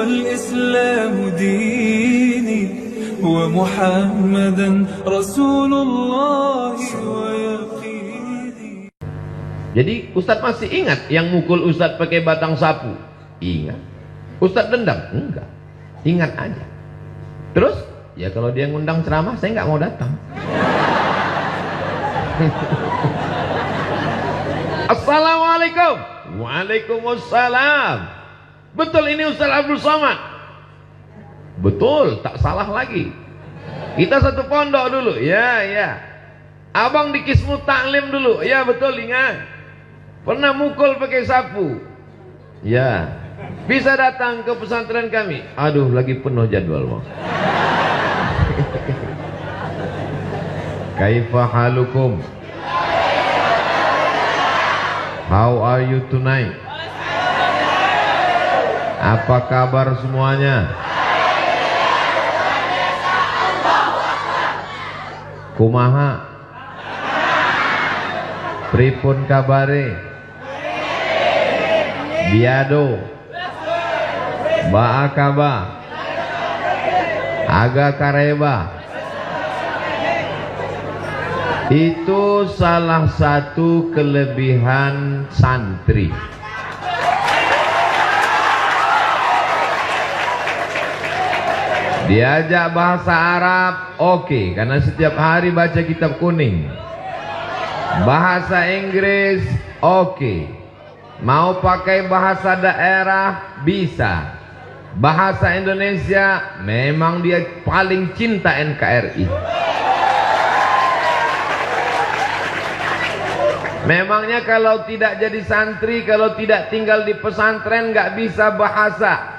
والإسلام ديني ومحمدا رسول الله ويقيني. Jadi Ustadz masih ingat yang mukul Ustadz pakai batang sapu? Ingat. Ustadz dendam? Enggak. Ingat aja. Terus? Ya kalau dia ngundang ceramah saya nggak mau datang. Assalamualaikum. Waalaikumsalam. Betul ini Ustaz Abdul Somad? Betul, tak salah lagi. Kita satu pondok dulu. Ya, ya. Abang di Kismu Taklim dulu. Ya betul, ingat. Pernah mukul pakai sapu. Ya. Bisa datang ke pesantren kami. Aduh, lagi penuh jadwal, Bang. Kaifa halukum? How are you tonight? Apa kabar semuanya? Kumaha? Pripun kabare? Biado? Baakaba? Aga kareba? Itu salah satu kelebihan santri. Diajak bahasa Arab, oke, karena setiap hari baca kitab kuning. Bahasa Inggris, oke. Mau pakai bahasa daerah, bisa. Bahasa Indonesia, memang dia paling cinta NKRI. Memangnya kalau tidak jadi santri, kalau tidak tinggal di pesantren, nggak bisa bahasa.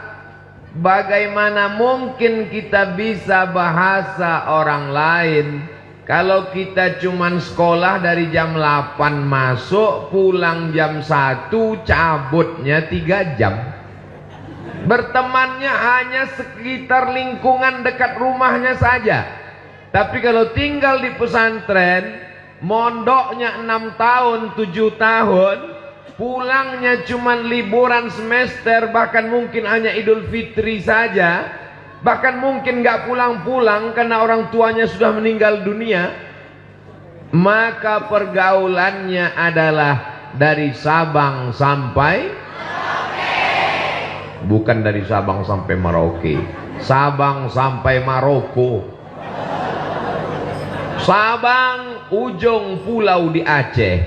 Bagaimana mungkin kita bisa bahasa orang lain kalau kita cuman sekolah dari jam 8 masuk, pulang jam 1, cabutnya 3 jam. Bertemannya hanya sekitar lingkungan dekat rumahnya saja. Tapi kalau tinggal di pesantren, mondoknya 6 tahun, 7 tahun, pulangnya cuman liburan semester, bahkan mungkin hanya Idul Fitri saja, bahkan mungkin gak pulang-pulang karena orang tuanya sudah meninggal dunia. Maka pergaulannya adalah dari Sabang sampai Merauke. Bukan dari Sabang sampai Merauke, Sabang sampai Maroko. Sabang ujung pulau di Aceh,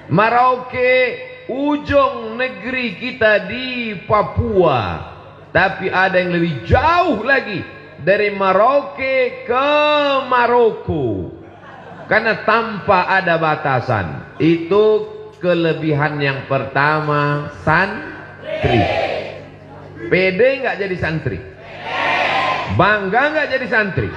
Merauke ujung negeri kita di Papua. Tapi ada yang lebih jauh lagi, dari Merauke ke Maroko, karena tanpa ada batasan. Itu kelebihan yang pertama santri. Pede nggak jadi santri? Bangga nggak jadi santri?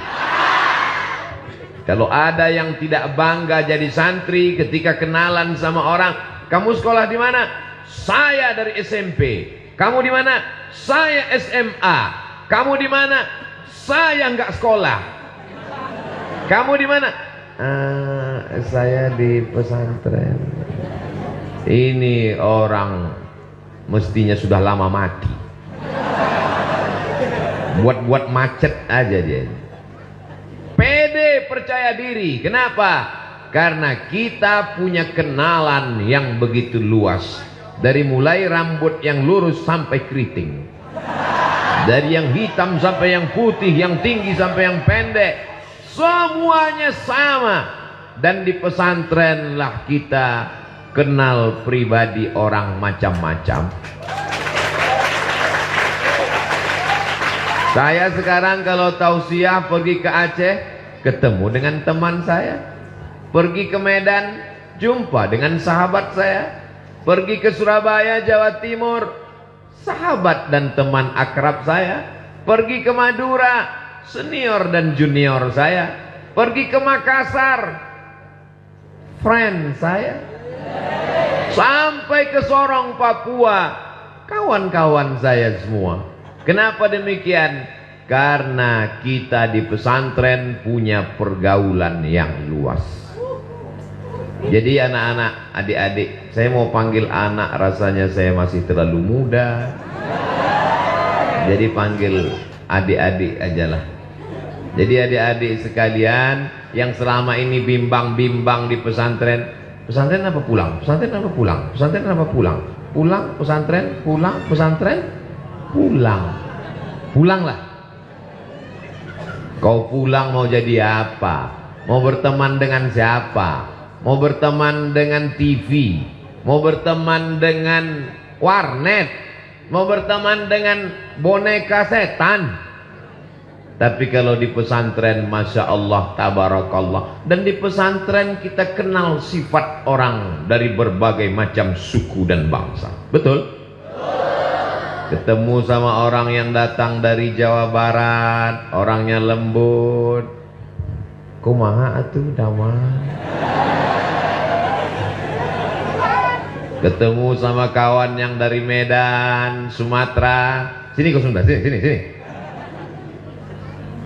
Kalau ada yang tidak bangga jadi santri ketika kenalan sama orang, kamu sekolah di mana? Saya dari SMP. Kamu di mana? Saya SMA. Kamu di mana? Saya nggak sekolah. Kamu di mana? Saya di pesantren. Ini orang mestinya sudah lama mati. Buat-buat macet aja dia. Pede, percaya diri. Kenapa? Karena kita punya kenalan yang begitu luas. Dari mulai rambut yang lurus sampai keriting, dari yang hitam sampai yang putih, yang tinggi sampai yang pendek, semuanya sama. Dan di pesantren lah kita kenal pribadi orang macam-macam. Saya sekarang kalau tausiah pergi ke Aceh, ketemu dengan teman saya. Pergi ke Medan, jumpa dengan sahabat saya. Pergi ke Surabaya, Jawa Timur, sahabat dan teman akrab saya. Pergi ke Madura, senior dan junior saya. Pergi ke Makassar, friend saya. Sampai ke Sorong, Papua, kawan-kawan saya semua. Kenapa demikian? Karena kita di pesantren punya pergaulan yang luas. Jadi anak-anak, adik-adik, saya mau panggil anak, rasanya saya masih terlalu muda. Jadi panggil adik-adik aja lah. Jadi adik-adik sekalian yang selama ini bimbang-bimbang di pesantren, pesantren apa pulang? Pesantren apa pulang? Pesantren apa pulang? Pulang pesantren, pulang pesantren, pulang. Pulanglah. Kau pulang mau jadi apa? Mau berteman dengan siapa? Mau berteman dengan TV? Mau berteman dengan warnet? Mau berteman dengan boneka setan? Tapi kalau di pesantren, Masya Allah, Tabarakallah. Dan di pesantren kita kenal sifat orang dari berbagai macam suku dan bangsa. Betul? Ketemu sama orang yang datang dari Jawa Barat, orangnya lembut. Kumaha atuh damai. Ketemu sama kawan yang dari Medan, Sumatera. Sini kau Sunda, sini.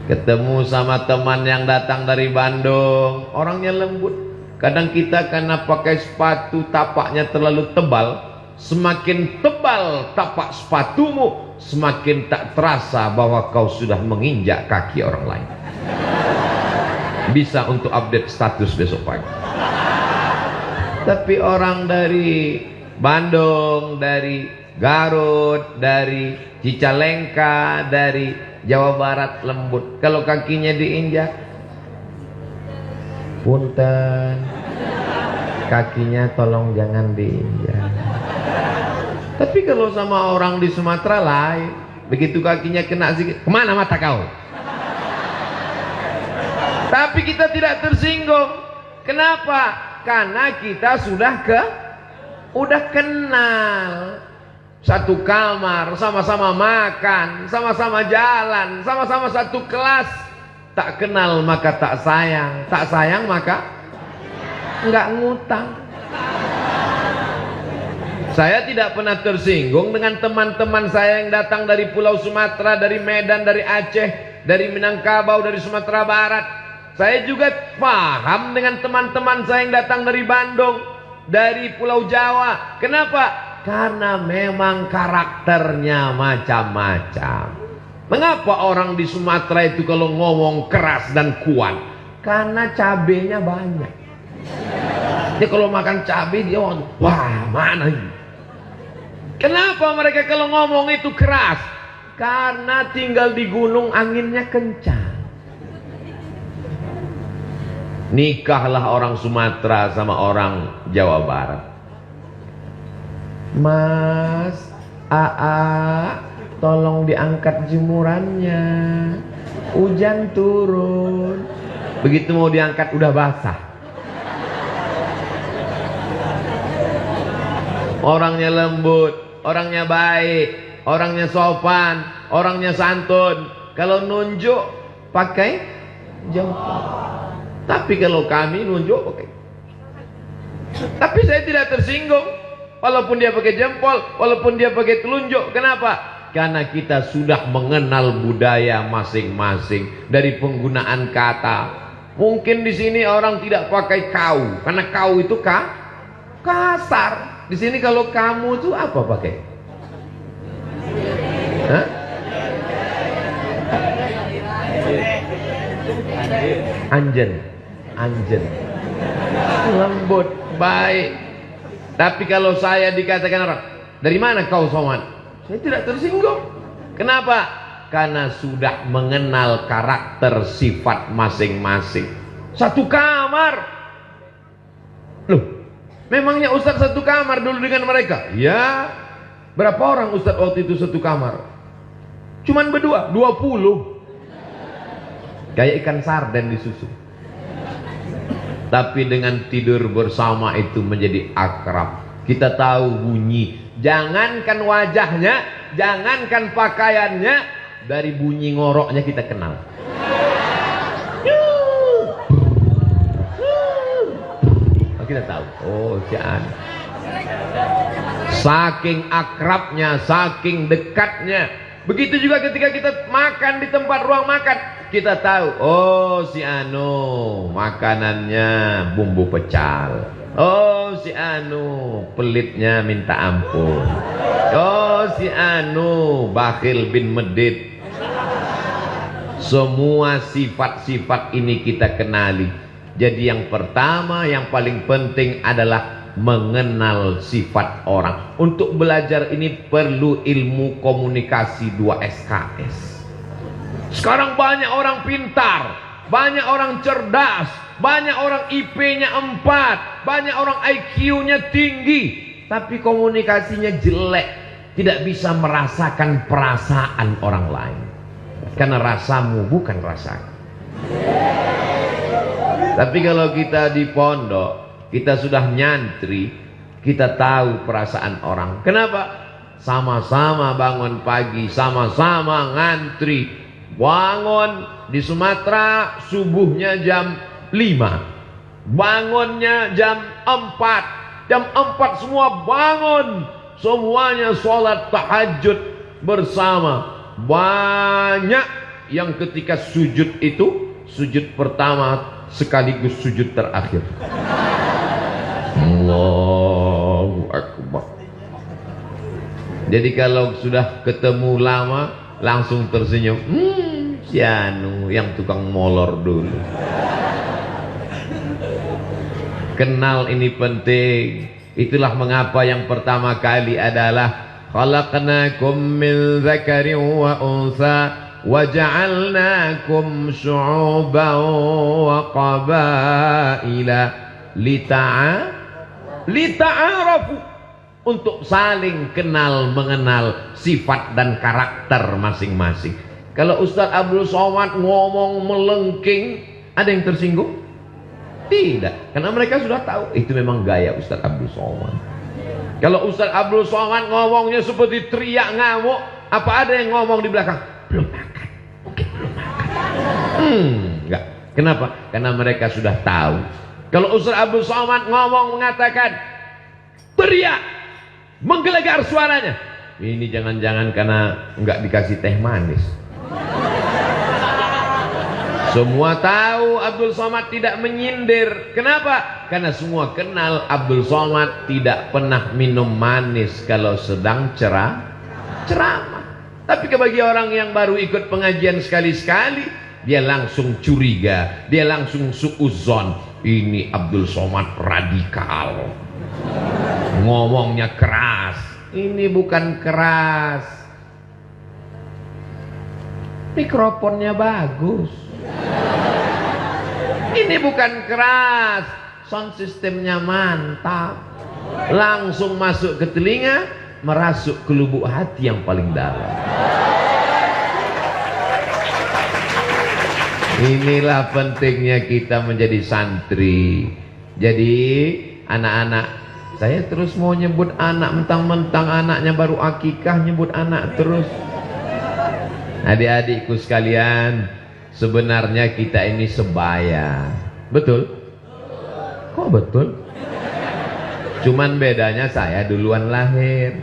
Ketemu sama teman yang datang dari Bandung, orangnya lembut. Kadang kita karena pakai sepatu tapaknya terlalu tebal, semakin tebal tapak sepatumu, semakin tak terasa bahwa kau sudah menginjak kaki orang lain. Bisa untuk update status besok pagi. Tapi orang dari Bandung, dari Garut, dari Cicalengka, dari Jawa Barat lembut. Kalau kakinya diinjak, punten, kakinya tolong jangan diinjak. Tapi kalau sama orang di Sumatera lain, begitu kakinya kena sedikit, kemana mata kau? Tapi kita tidak tersinggung. Kenapa? Karena kita sudah kenal. Satu kamar, sama-sama makan, sama-sama jalan, sama-sama satu kelas. Tak kenal maka tak sayang, tak sayang maka enggak ngutang. Saya tidak pernah tersinggung dengan teman-teman saya yang datang dari Pulau Sumatera, dari Medan, dari Aceh, dari Minangkabau, dari Sumatera Barat. Saya juga paham dengan teman-teman saya yang datang dari Bandung, dari Pulau Jawa. Kenapa? Karena memang karakternya macam-macam. Mengapa orang di Sumatera itu kalau ngomong keras dan kuat? Karena cabenya banyak. Dia kalau makan cabai dia wah mana ini? Kenapa mereka kalau ngomong itu keras? Karena tinggal di gunung anginnya kencang. Nikahlah orang Sumatera sama orang Jawa Barat. Mas, tolong diangkat jemurannya. Hujan turun. Begitu mau diangkat udah basah. Orangnya lembut, orangnya baik, orangnya sopan, orangnya santun. Kalau nunjuk pakai jempol. Tapi kalau kami nunjuk pakai. Tapi saya tidak tersinggung. Walaupun dia pakai jempol, walaupun dia pakai telunjuk. Kenapa? Karena kita sudah mengenal budaya masing-masing dari penggunaan kata. Mungkin di sini orang tidak pakai kau, karena kau itu kasar. Di sini kalau kamu itu apa pakai? Hah? Anjen. Lembut, baik. Tapi kalau saya dikatakan orang, dari mana kau Soman? Saya tidak tersinggung. Kenapa? Karena sudah mengenal karakter sifat masing-masing. Satu kamar. Loh, memangnya Ustadz satu kamar dulu dengan mereka? Ya. Berapa orang Ustadz waktu itu satu kamar? Cuman berdua, 20. Kayak ikan sarden di susu. Tapi dengan tidur bersama itu menjadi akrab. Kita tahu bunyi. Jangankan wajahnya, jangankan pakaiannya, dari bunyi ngoroknya kita kenal. Kita tahu. Oh, Cian. Saking akrabnya, saking dekatnya. Begitu juga ketika kita makan di tempat ruang makan. Kita tahu, oh si Anu makanannya bumbu pecal. Oh si Anu pelitnya minta ampun. Oh Oh si anu Bakhil bin Medit. Semua sifat-sifat ini kita kenali. Jadi yang pertama, yang paling penting adalah mengenal sifat orang. Untuk belajar ini perlu ilmu komunikasi 2 SKS. Sekarang banyak orang pintar, banyak orang cerdas, banyak orang IP-nya 4, banyak orang IQ-nya tinggi, tapi komunikasinya jelek, tidak bisa merasakan perasaan orang lain. Karena rasamu bukan rasaku. Tapi kalau kita di pondok, kita sudah nyantri, kita tahu perasaan orang. Kenapa? Sama-sama bangun pagi, sama-sama ngantri. Bangun di Sumatera subuhnya jam 5, bangunnya jam 4. Jam 4 semua bangun, semuanya sholat tahajud bersama. Banyak yang ketika sujud itu, sujud pertama sekaligus sujud terakhir. Allahu Akbar. Jadi kalau sudah ketemu lama langsung tersenyum. Si anu yang tukang molor dulu. Kenal ini penting. Itulah mengapa yang pertama kali adalah khalaqnakum min dzakarin wa unsa wa ja'alnakum syu'uban wa qabaila lita'arafu, untuk saling kenal mengenal sifat dan karakter masing-masing. Kalau Ustaz Abdul Somad ngomong melengking, ada yang tersinggung? Tidak, karena mereka sudah tahu itu memang gaya Ustaz Abdul Somad. Kalau Ustaz Abdul Somad ngomongnya seperti teriak ngamuk, apa ada yang ngomong di belakang? Belum makan, mungkin belum makan. Enggak. Kenapa? Karena mereka sudah tahu. Kalau Ustaz Abdul Somad ngomong mengatakan teriak, menggelegar suaranya, ini jangan-jangan karena enggak dikasih teh manis. Semua tahu Abdul Somad tidak menyindir. Kenapa? Karena semua kenal Abdul Somad tidak pernah minum manis kalau sedang ceramah. Tapi bagi orang yang baru ikut pengajian sekali-sekali, dia langsung curiga, dia langsung suudzon. Ini Abdul Somad radikal, ngomongnya keras. Ini bukan keras, mikrofonnya bagus. Ini bukan keras, sound sistemnya mantap, langsung masuk ke telinga, merasuk ke lubuk hati yang paling dalam. Inilah pentingnya kita menjadi santri. Jadi anak-anak, saya terus mau nyebut anak, mentang-mentang anaknya baru akikah nyebut anak terus. Adik-adikku sekalian, sebenarnya kita ini sebaya. Betul? Kok betul? Cuman bedanya saya duluan lahir.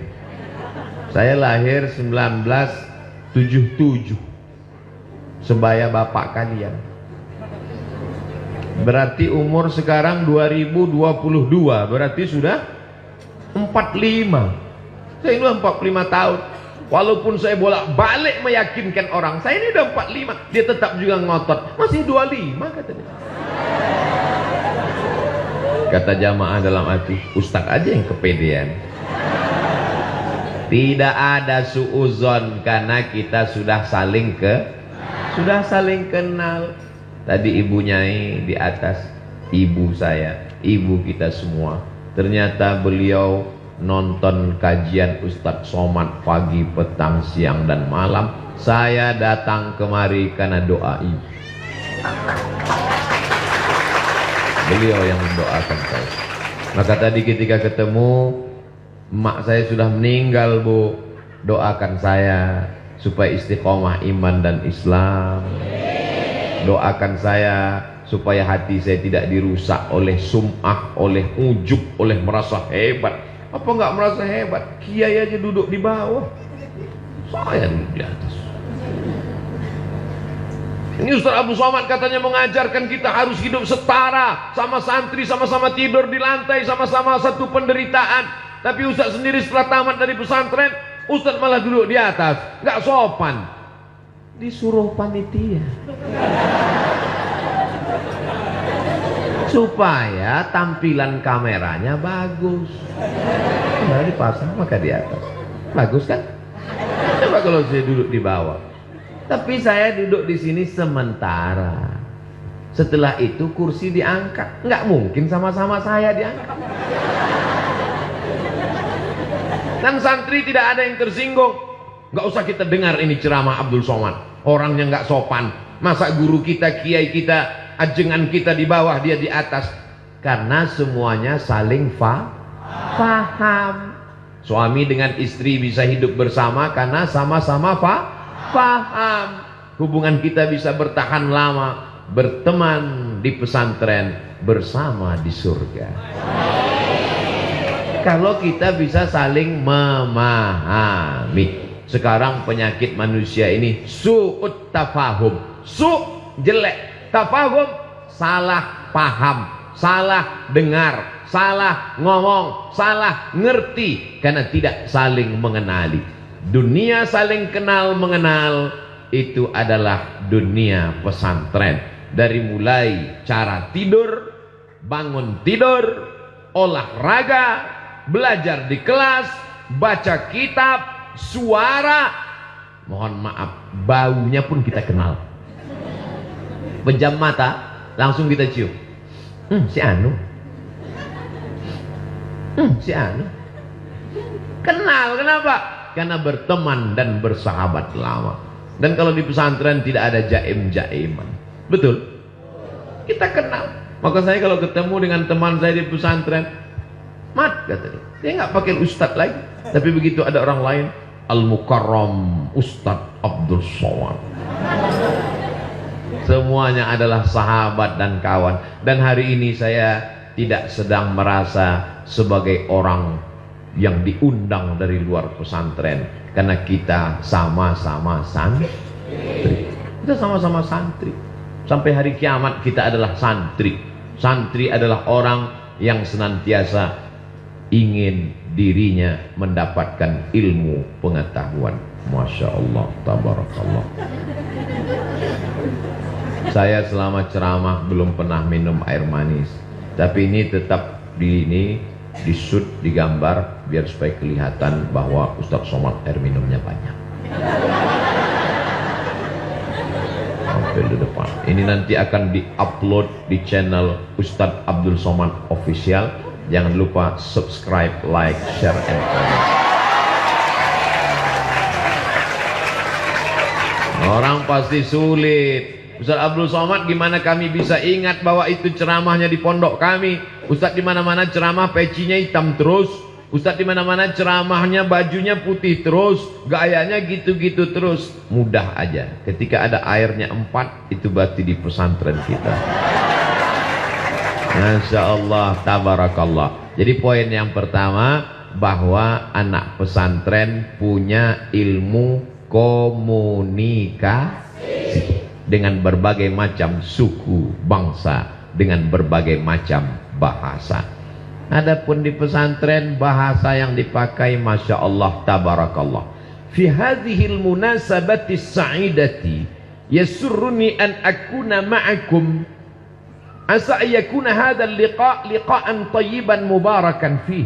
Saya lahir 1977. Sebaya bapak kalian. Berarti umur sekarang 2022. Berarti sudah 45. Saya ini 45 tahun. Walaupun saya bolak-balik meyakinkan orang, saya ini udah 45, dia tetap juga ngotot. Masih 25 katanya. Kata jamaah dalam hati, ustaz aja yang kepedean. Tidak ada suuzon karena kita sudah saling kenal. Tadi ibunya di atas, ibu saya, ibu kita semua. Ternyata beliau nonton kajian Ustadz Somad pagi, petang, siang dan malam. Saya datang kemari karena doa ibu. Beliau yang mendoakan saya. Maka tadi ketika ketemu, emak saya sudah meninggal, Bu. Doakan saya supaya istiqomah iman dan Islam. Doakan saya supaya hati saya tidak dirusak oleh sum'ah, oleh ujub, oleh merasa hebat. Apa enggak merasa hebat? Kiai aja duduk di bawah, saya duduk di atas. Ini Ustaz Abdul Somad katanya mengajarkan kita harus hidup setara, sama santri sama-sama tidur di lantai, sama-sama satu penderitaan. Tapi Ustaz sendiri setelah tamat dari pesantren Ustaz malah duduk di atas, nggak sopan. Disuruh panitia supaya tampilan kameranya bagus. Nah, dipasang maka di atas. Bagus kan? Coba kalau saya duduk di bawah. Tapi saya duduk di sini sementara. Setelah itu kursi diangkat. Nggak mungkin sama-sama saya diangkat. Dan santri tidak ada yang tersinggung. Nggak usah kita dengar ini ceramah Abdul Somad. Orangnya nggak sopan. Masa guru kita, kiai kita, ajengan kita di bawah, dia di atas. Karena semuanya saling faham. Suami dengan istri bisa hidup bersama karena sama-sama faham. Hubungan kita bisa bertahan lama. Berteman di pesantren, bersama di surga. Kalau kita bisa saling memahami. Sekarang penyakit manusia ini su'ut tafahum. Su' jelek, tafahum salah paham, salah dengar, salah ngomong, salah ngerti, karena tidak saling mengenali. Dunia saling kenal mengenal itu adalah dunia pesantren. Dari mulai cara tidur, bangun tidur, olahraga, belajar di kelas, baca kitab, suara, mohon maaf, baunya pun kita kenal. Pejam mata, langsung kita cium. Si Anu. Si Anu. Kenal, kenapa? Karena berteman dan bersahabat lama. Dan kalau di pesantren tidak ada jaim-jaiman. Betul? Kita kenal. Maka saya kalau ketemu dengan teman saya di pesantren, Mat, kata dia nggak pakai Ustadz lagi. Tapi begitu ada orang lain, Al-Mukarram Ustadz Abdul Somad. Semuanya adalah sahabat dan kawan. Dan hari ini saya tidak sedang merasa sebagai orang yang diundang dari luar pesantren, karena kita sama-sama santri. Kita sama-sama santri. Sampai hari kiamat kita adalah santri. Santri adalah orang yang senantiasa ingin dirinya mendapatkan ilmu pengetahuan. Masya Allah, tabarakallah. Saya selama ceramah belum pernah minum air manis. Tapi ini tetap di shoot, digambar biar supaya kelihatan bahwa Ustadz Somad air minumnya banyak. Sampai di depan. Ini nanti akan di-upload di channel Ustadz Abdul Somad Official. Jangan lupa subscribe, like, share, and comment. Orang pasti sulit. Ustadz Abdul Somad, gimana kami bisa ingat bahwa itu ceramahnya di pondok kami? Ustadz di mana-mana ceramah pecinya hitam terus. Ustadz di mana-mana ceramahnya bajunya putih terus, gayanya gitu-gitu terus. Mudah aja. Ketika ada airnya 4, itu berarti di pesantren kita. Masya Allah, tabarakallah. Jadi poin yang pertama, bahwa anak pesantren punya ilmu komunikasi dengan berbagai macam suku, bangsa, dengan berbagai macam bahasa. Adapun di pesantren, bahasa yang dipakai Masya Allah, tabarakallah. Fi hadhil munasabati sa'idati yasurruni an akuna ma'akum. Asa ayakuna hadal liqa' liqa'an tayyiban mubarakan fih.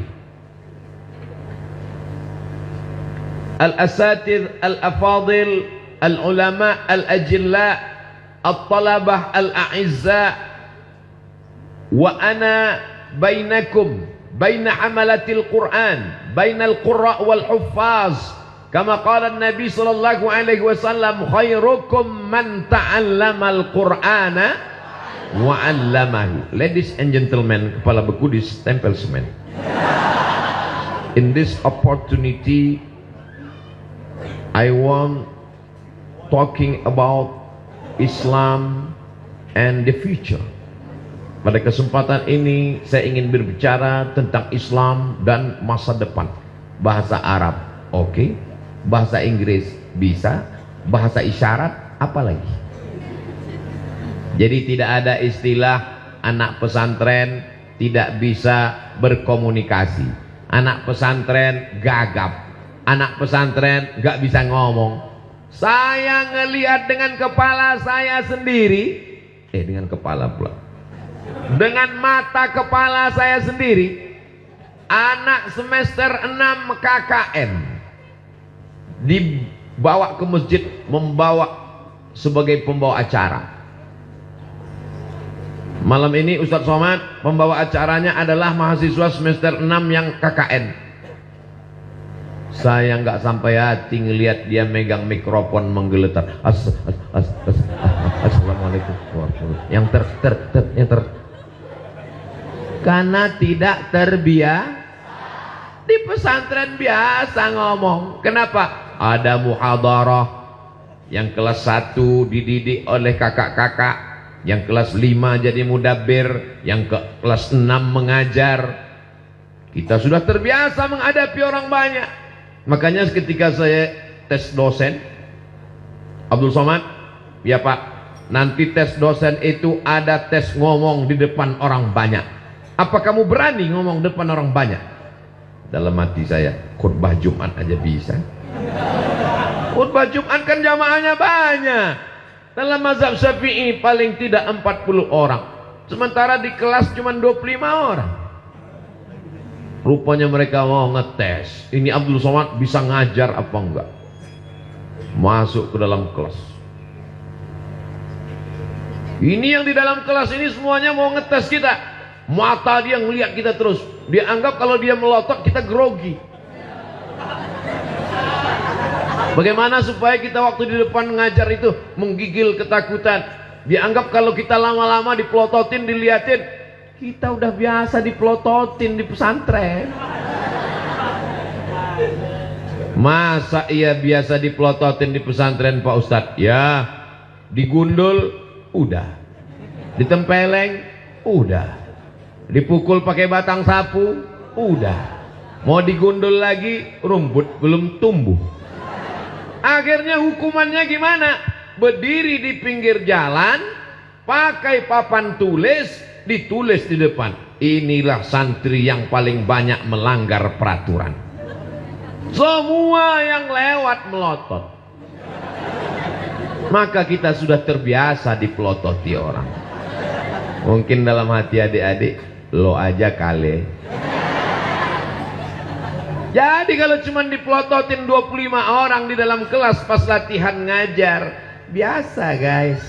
Al-asatidh, al-afadil, al-ulama, al-ajilla, al-talabah, al-a'izza. Wa ana bainakum, baina amalatil Quran, bainal qurra wal huffaz. Kama qala Nabi sallallahu alaihi wasallam, khairukum man ta'allamal Qur'ana wa 'allamahu. Ladies and gentlemen, kepala beku ditempel semen. In this opportunity, I want talking about Islam and the future. Pada kesempatan ini saya ingin berbicara tentang Islam dan masa depan. Bahasa Arab, oke. Bahasa Inggris bisa. Bahasa isyarat, apalagi. Jadi tidak ada istilah anak pesantren tidak bisa berkomunikasi. Anak pesantren gagap. Anak pesantren nggak bisa ngomong. Saya ngelihat dengan kepala saya sendiri, dengan kepala pula, dengan mata kepala saya sendiri, anak semester 6 KKN dibawa ke masjid, sebagai pembawa acara. Malam ini Ustadz Somad, pembawa acaranya adalah mahasiswa semester 6 yang KKN. Saya nggak sampai hati ngelihat dia megang mikrofon menggeletar. Assalamualaikum warahmatullahi wabarakatuh. Karena tidak terbiasa. Di pesantren biasa ngomong. Kenapa? Ada muhadarah. Yang kelas 1 dididik oleh kakak-kakak, yang kelas 5 jadi mudabbir, yang ke kelas 6 mengajar. Kita sudah terbiasa menghadapi orang banyak. Makanya ketika saya tes dosen, Abdul Somad, ya Pak, nanti tes dosen itu ada tes ngomong di depan orang banyak. Apa kamu berani ngomong depan orang banyak? Dalam hati saya, khutbah Jumat aja bisa. Khutbah Jumat kan jamaahnya banyak. Dalam mazhab Syafi'i paling tidak 40 orang. Sementara di kelas cuma 25 orang. Rupanya mereka mau ngetes. Ini Abdul Somad bisa ngajar apa enggak? Masuk ke dalam kelas. Ini yang di dalam kelas ini semuanya mau ngetes kita. Mata dia ngelihat kita terus. Dia anggap kalau dia melotot kita grogi. Bagaimana supaya kita waktu di depan ngajar itu menggigil ketakutan? Dia anggap kalau kita lama-lama dipelototin, diliatin, kita udah biasa dipelototin di pesantren. Masa iya biasa dipelototin di pesantren Pak Ustadz? Ya, digundul udah, ditempeleng udah, dipukul pakai batang sapu udah, mau digundul lagi rumput belum tumbuh. Akhirnya hukumannya gimana? Berdiri di pinggir jalan, pakai papan tulis, ditulis di depan, inilah santri yang paling banyak melanggar peraturan. Semua yang lewat melotot. Maka kita sudah terbiasa dipelototi orang. Mungkin dalam hati adik-adik, lo aja kali. Jadi kalau cuma dipelototin 25 orang di dalam kelas pas latihan ngajar, biasa guys.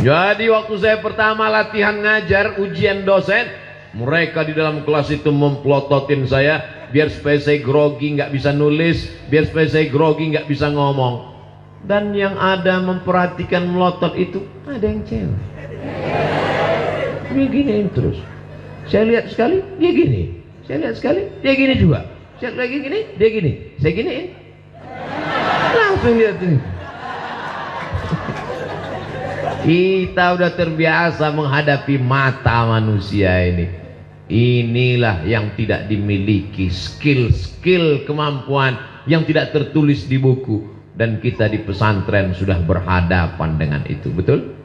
Jadi waktu saya pertama latihan ngajar ujian dosen, mereka di dalam kelas itu memplototin saya, biar supaya saya grogi nggak bisa nulis, biar supaya saya grogi nggak bisa ngomong. Dan yang ada memperhatikan melotot itu ada yang cewek. Dia giniin terus. Saya lihat sekali dia gini, saya lihat sekali dia gini juga, saya lagi gini dia gini, saya giniin, langsung lihat ini. Kita udah terbiasa menghadapi mata manusia ini. Inilah yang tidak dimiliki, skill-skill kemampuan yang tidak tertulis di buku. Dan kita di pesantren sudah berhadapan dengan itu, betul?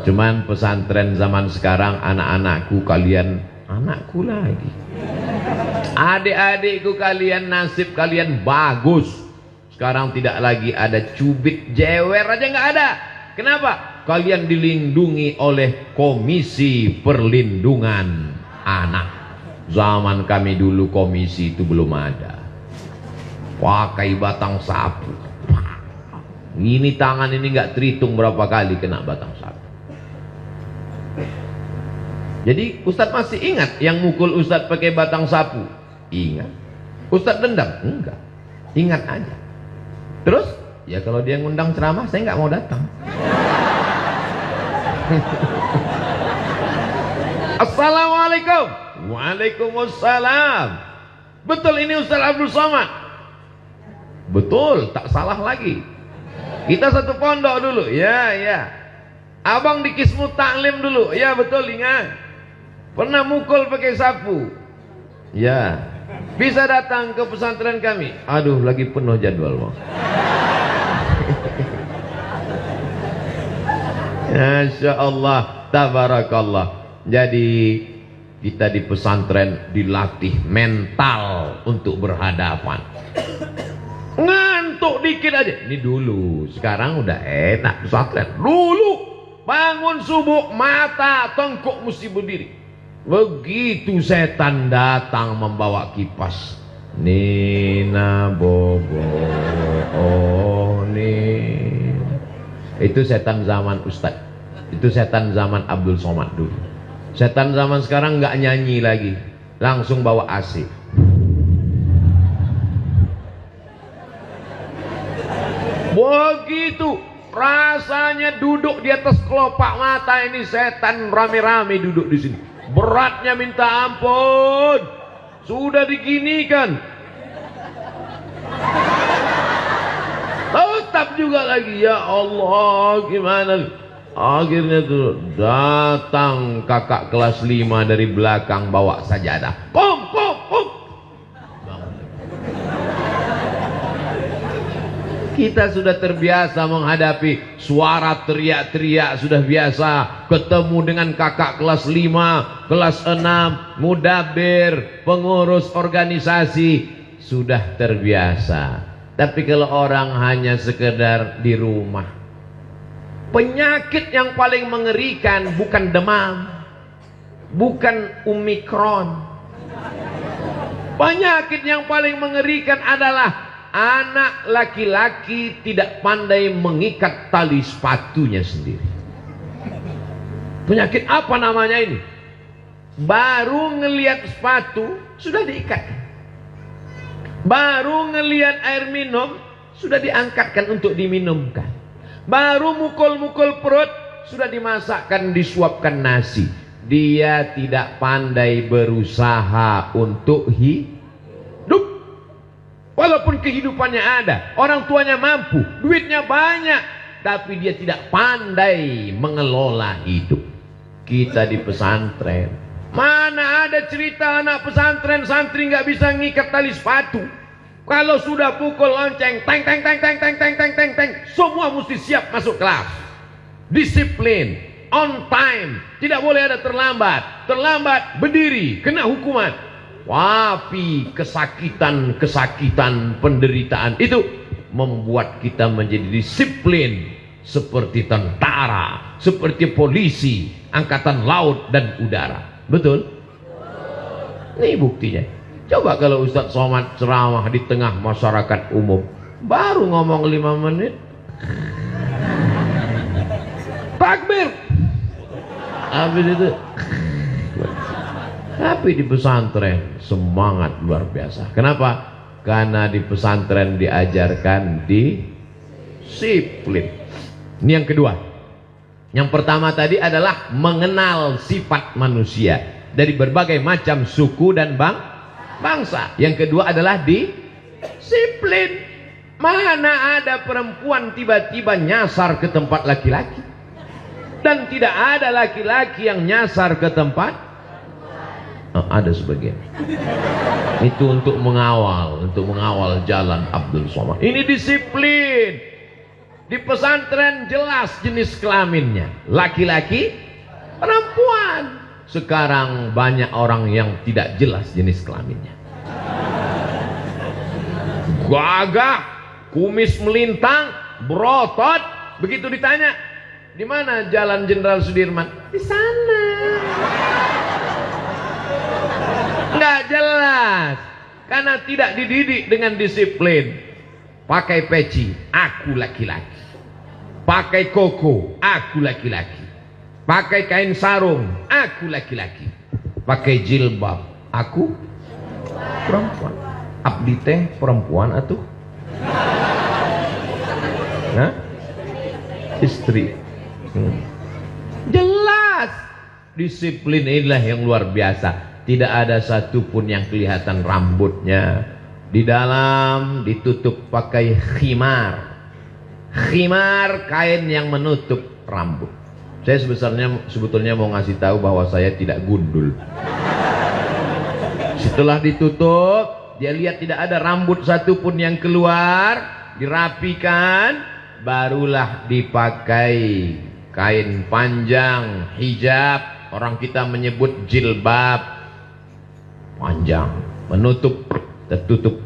Cuman pesantren zaman sekarang, anak-anakku kalian, anakku lagi, adik-adikku kalian, nasib kalian bagus. Sekarang tidak lagi ada cubit, jewer aja nggak ada. Kenapa? Kalian dilindungi oleh Komisi Perlindungan Anak. Zaman kami dulu komisi itu belum ada. Pakai batang sapu. Ini tangan ini nggak terhitung berapa kali kena batang sapu. Jadi Ustadz masih ingat yang mukul Ustadz pakai batang sapu? Ingat. Ustadz dendam? Enggak. Ingat aja. Terus? Ya kalau dia ngundang ceramah saya nggak mau datang. Assalamualaikum. Waalaikumsalam. Betul ini Ustaz Abdul Somad? Betul, tak salah lagi. Kita satu pondok dulu. Ya, ya. Abang di Kismu Taklim dulu. Ya, betul, ingat. Pernah mukul pakai sapu. Ya. Bisa datang ke pesantren kami. Aduh, lagi penuh jadwal, Bang. Masya Allah, tabarakallah. Jadi Kita di pesantren dilatih mental untuk berhadapan. Ngantuk dikit aja. Ini dulu, sekarang udah enak pesantren. Dulu bangun subuh mata tengkuk mesti berdiri. Begitu setan datang membawa kipas, Nina Bobo, oh nih. Itu setan zaman Ustadz. Itu setan zaman Abdul Somad dulu. Setan zaman sekarang nggak nyanyi lagi, langsung bawa AC. Begitu rasanya duduk di atas kelopak mata ini, setan rame-rame duduk di sini. Beratnya minta ampun. Sudah diginikan. Tetap juga lagi, ya Allah, gimana? Akhirnya tuh datang kakak kelas 5 dari belakang bawa sajadah. Pum pum pum. Kita sudah terbiasa menghadapi suara teriak-teriak, sudah biasa ketemu dengan kakak kelas 5, kelas 6, mudabir, pengurus organisasi, sudah terbiasa. Tapi kalau orang hanya sekedar di rumah, penyakit yang paling mengerikan bukan demam, bukan Omikron. Penyakit yang paling mengerikan adalah anak laki-laki tidak pandai mengikat tali sepatunya sendiri. Penyakit apa namanya ini? Baru ngelihat sepatu sudah diikat. Baru ngelihat air minum sudah diangkatkan untuk diminumkan. Baru mukul-mukul perut sudah dimasakkan, disuapkan nasi. Dia tidak pandai berusaha untuk hidup. Walaupun kehidupannya ada, orang tuanya mampu, duitnya banyak, tapi dia tidak pandai mengelola hidup. Kita di pesantren, mana ada cerita anak pesantren santri nggak bisa ngikat tali sepatu. Kalau sudah pukul lonceng, teng teng teng teng teng teng teng teng teng, semua mesti siap masuk kelas. Disiplin, on time, tidak boleh ada terlambat. Terlambat berdiri, kena hukuman. Tapi kesakitan, penderitaan itu membuat kita menjadi disiplin seperti tentara, seperti polisi, angkatan laut dan udara. Betul? Ini buktinya. Coba kalau Ustadz Somad ceramah di tengah masyarakat umum, baru ngomong 5 menit, takbir. Habis itu. Tapi di pesantren semangat luar biasa. Kenapa? Karena di pesantren diajarkan disiplin. Ini yang kedua. Yang pertama tadi adalah mengenal sifat manusia dari berbagai macam suku dan bangsa. Yang kedua adalah disiplin. Mana ada perempuan tiba-tiba nyasar ke tempat laki-laki, dan tidak ada laki-laki yang nyasar ke tempat ada sebagian. Itu untuk mengawal jalan Abdul Somad. Ini disiplin. Di pesantren jelas jenis kelaminnya, laki-laki, perempuan. Sekarang banyak orang yang tidak jelas jenis kelaminnya. Gagah, kumis melintang, berotot. Begitu ditanya, di mana Jalan Jenderal Sudirman? Di sana. Nggak jelas, karena tidak dididik dengan disiplin. Pakai peci, aku laki-laki. Pakai koko, aku laki-laki. Pakai kain sarung, aku laki-laki. Pakai jilbab, aku perempuan. Abdi teh perempuan atuh? Hah? Istri. Jelas. Disiplin inilah yang luar biasa. Tidak ada satupun yang kelihatan rambutnya. Di dalam ditutup pakai khimar. Khimar, kain yang menutup rambut. Saya sebetulnya mau ngasih tahu bahwa saya tidak gundul. Setelah ditutup, dia lihat tidak ada rambut satupun yang keluar, dirapikan, barulah dipakai kain panjang, hijab. Orang kita menyebut jilbab. panjang, menutup, tertutup